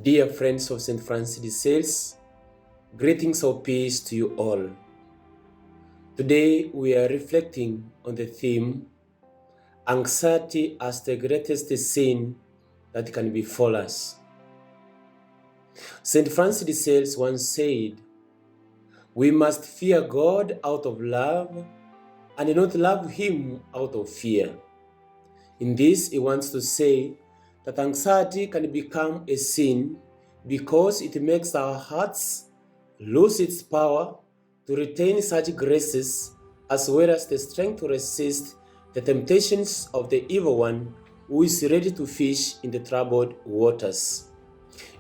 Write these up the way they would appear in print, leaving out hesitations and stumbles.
Dear friends of St. Francis de Sales, greetings of peace to you all. Today we are reflecting on the theme, anxiety as the greatest sin that can befall us. St. Francis de Sales once said, "We must fear God out of love and not love Him out of fear." In this, he wants to say that anxiety can become a sin because it makes our hearts lose its power to retain such graces as well as the strength to resist the temptations of the evil one who is ready to fish in the troubled waters.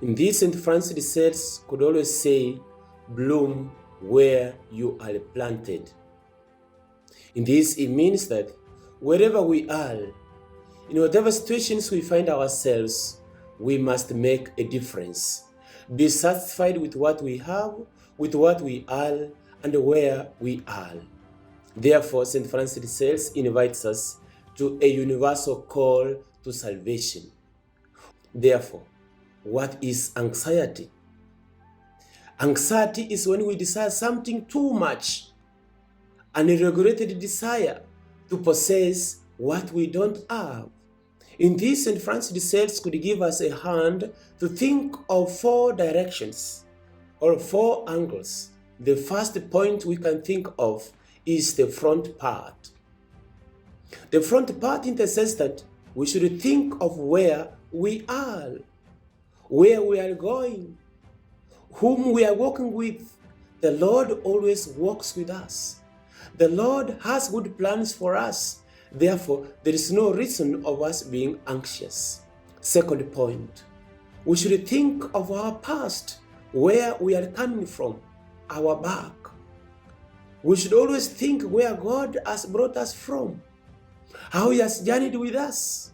In this, St. Francis de Sales could always say, "Bloom where you are planted." In this, it means that wherever we are, in whatever situations we find ourselves, we must make a difference. Be satisfied with what we have, with what we are, and where we are. Therefore, St. Francis de Sales invites us to a universal call to salvation. Therefore, what is anxiety? Anxiety is when we desire something too much, an unregulated desire to possess what we don't have. In this, St. Francis de Sales could give us a hand to think of 4 directions or 4 angles. The first point we can think of is the front part. The front part in the sense that we should think of where we are going, whom we are walking with. The Lord always walks with us. The Lord has good plans for us. Therefore, there is no reason of us being anxious. Second point, we should think of our past, where we are coming from, our back. We should always think where God has brought us from, how He has journeyed with us,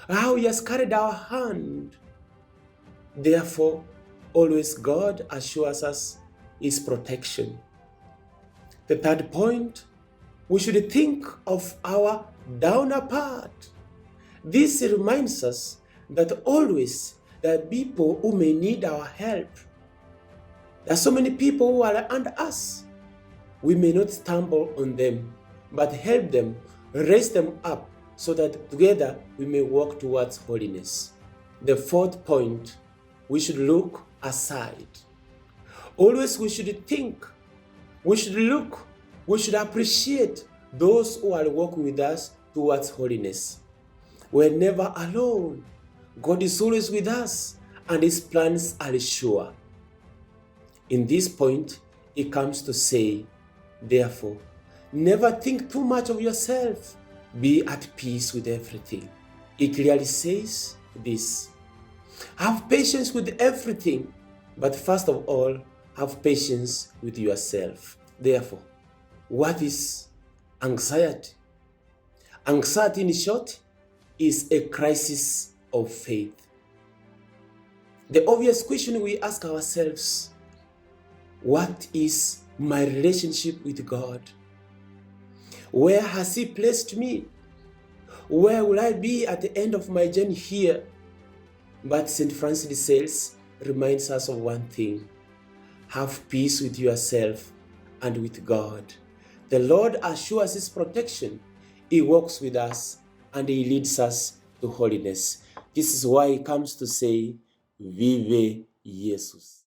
how He has carried our hand. Therefore, always God assures us His protection. The third point, we should think of our downer part. This reminds us that always there are people who may need our help. There are so many people who are under us. We may not stumble on them, but help them, raise them up, so that together we may walk towards holiness. The fourth point, we should look aside. Always we should think, we should look, we should appreciate those who are walking with us towards holiness. We're never alone. God is always with us, and His plans are sure. In this point, He comes to say, therefore, never think too much of yourself. Be at peace with everything. He clearly says this. Have patience with everything, but first of all, have patience with yourself. Therefore, what is anxiety? Anxiety, in short, is a crisis of faith. The obvious question we ask ourselves, what is my relationship with God? Where has He placed me? Where will I be at the end of my journey here? But St. Francis de Sales reminds us of one thing: have peace with yourself and with God. The Lord assures His protection. He walks with us and He leads us to holiness. This is why He comes to say, Vive Jesus.